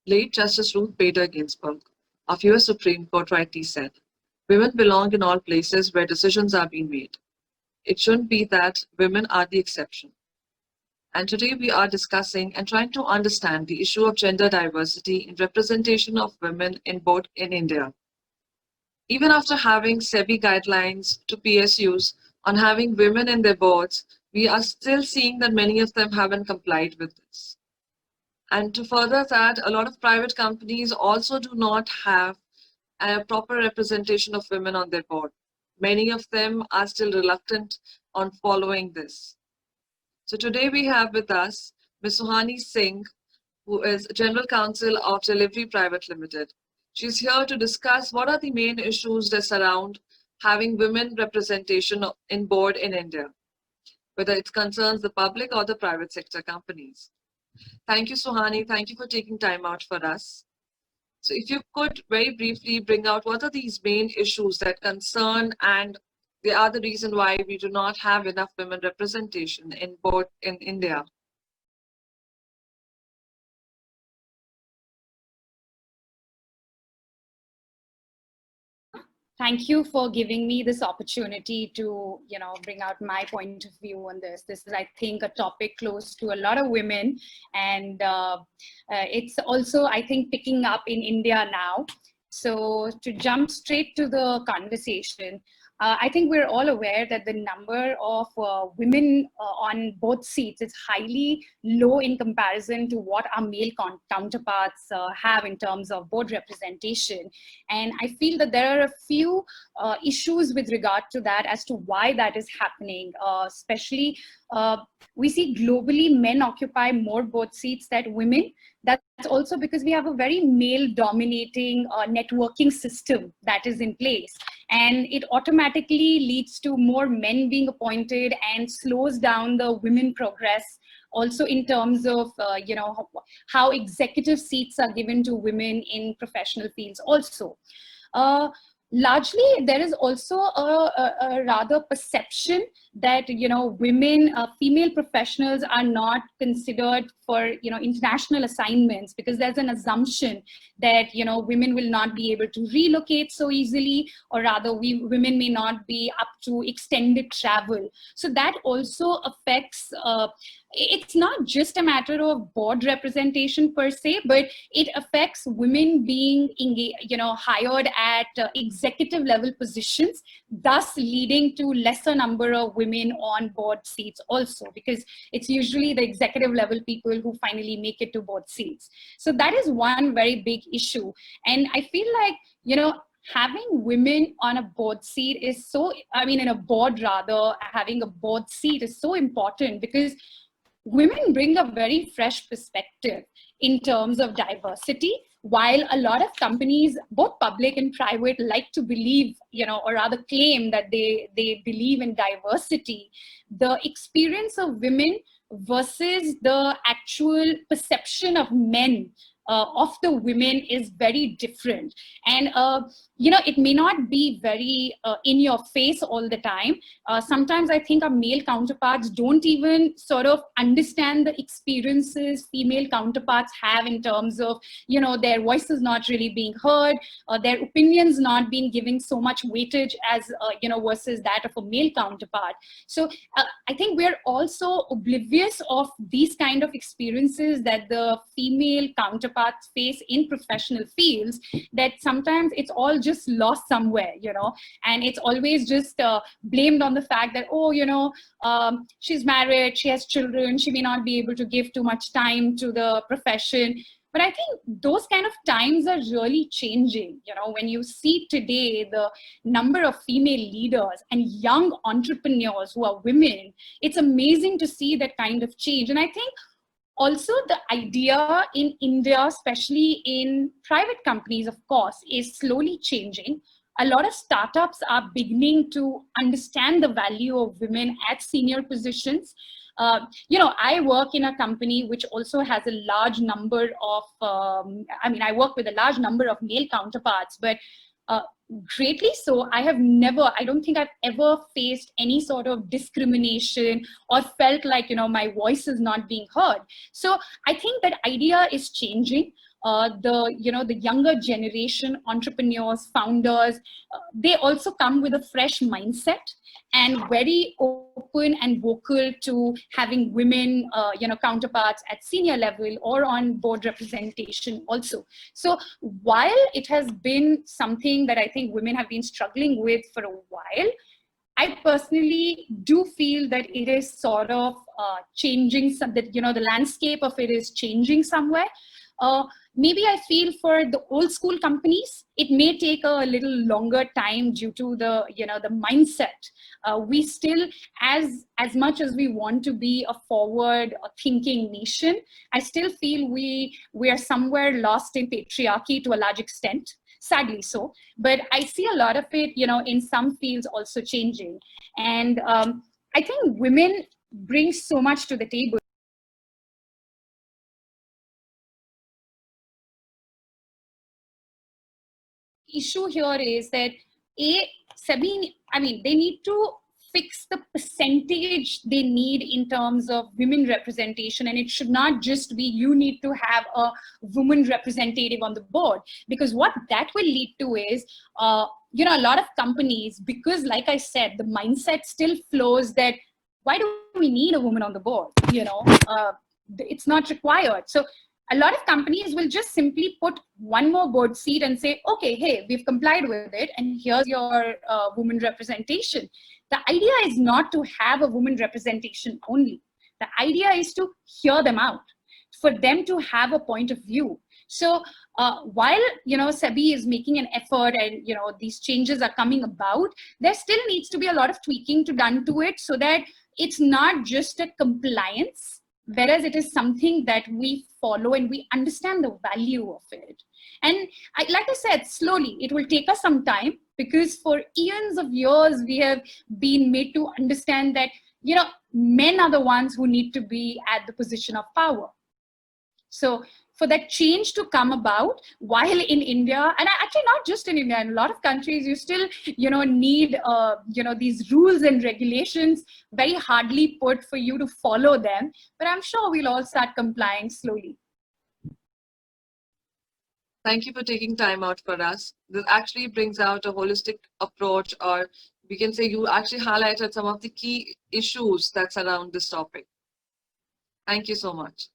Late Justice Ruth Bader Ginsburg of US Supreme Court rightly said, women belong in all places where decisions are being made. It shouldn't be that women are the exception. And today we are discussing and trying to understand the issue of gender diversity in representation of women in board in India. Even after having SEBI guidelines to PSUs on having women in their boards, we are still seeing that many of them haven't complied with this. And to further that, a lot of private companies also do not have a proper representation of women on their board. Many of them are still reluctant on following this. So today we have with us Ms. Suhani Singh, who is General Counsel of Delhivery Private Limited. She's here to discuss what are the main issues that surround having women representation in board in India, whether it concerns the public or the private sector companies. Thank you, Suhani. Thank you for taking time out for us. So if you could very briefly bring out what are these main issues that concern and they are the reason why we do not have enough women representation in board in India. Thank you for giving me this opportunity to, bring out my point of view on this. This is, I think, a topic close to a lot of women, and it's also, I think, picking up in India now. So to jump straight to the conversation, I think we're all aware that the number of women on both seats is highly low in comparison to what our male counterparts have in terms of board representation. And I feel that there are a few issues with regard to that as to why that is happening, especially we see globally men occupy more board seats than women. That's also because we have a very male-dominating networking system that is in place. And it automatically leads to more men being appointed and slows down the women progress. Also in terms of, how executive seats are given to women in professional fields also. Largely, there is also a rather perception that, women, female professionals are not considered for, international assignments because there's an assumption that, women will not be able to relocate so easily, or rather women may not be up to extended travel. So that also affects, it's not just a matter of board representation per se, but it affects women being hired at executive level positions, thus leading to lesser number of women on board seats also, because it's usually the executive level people who finally make it to board seats. So that is one very big issue. And I feel like, having women on a board seat is so, in a board rather, having a board seat is so important because women bring a very fresh perspective in terms of diversity. While a lot of companies, both public and private, like to believe, or rather claim that they believe in diversity, the experience of women versus the actual perception of men of the women is very different. And, it may not be very in your face all the time. Sometimes I think our male counterparts don't even sort of understand the experiences female counterparts have in terms of, their voices not really being heard, their opinions not being given so much weightage as, versus that of a male counterpart. So I think we're also oblivious of these kind of experiences that the female counterparts face in professional fields, that sometimes it's all just lost somewhere, and it's always just blamed on the fact that, she's married, she has children, she may not be able to give too much time to the profession. But I think those kind of times are really changing. When you see today the number of female leaders and young entrepreneurs who are women, it's amazing to see that kind of change. And I think also the idea in India, especially in private companies, of course, is slowly changing. A lot of startups are beginning to understand the value of women at senior positions. I work in a company which also has a large number of, I work with a large number of male counterparts, but greatly so. I don't think I've ever faced any sort of discrimination or felt like, my voice is not being heard. So I think that idea is changing. The younger generation entrepreneurs, founders, they also come with a fresh mindset and very open and vocal to having women, counterparts at senior level or on board representation also. So while it has been something that I think women have been struggling with for a while, I personally do feel that it is sort of changing, that, the landscape of it is changing somewhere. Maybe I feel for the old school companies, it may take a little longer time due to the mindset. We still, as much as we want to be a forward thinking nation, I still feel we are somewhere lost in patriarchy to a large extent, sadly so. But I see a lot of it, in some fields also changing. And I think women bring so much to the table. Issue here is that SEBI, they need to fix the percentage they need in terms of women representation, and it should not just be you need to have a woman representative on the board, because what that will lead to is a lot of companies, because like I said, the mindset still flows that why do we need a woman on the board? It's not required. So a lot of companies will just simply put one more board seat and say, okay, hey, we've complied with it, and here's your woman representation. The idea is not to have a woman representation only. The idea is to hear them out, for them to have a point of view. So while SEBI is making an effort and these changes are coming about, there still needs to be a lot of tweaking done to it, so that it's not just a compliance, whereas it is something that we follow and we understand the value of it. And like I said, slowly, it will take us some time, because for eons of years, we have been made to understand that, men are the ones who need to be at the position of power. So for that change to come about, while in India, and actually not just in India, in a lot of countries, you still, need, these rules and regulations very hardly put for you to follow them. But I'm sure we'll all start complying slowly. Thank you for taking time out for us. This actually brings out a holistic approach, or we can say you actually highlighted some of the key issues that surround this topic. Thank you so much.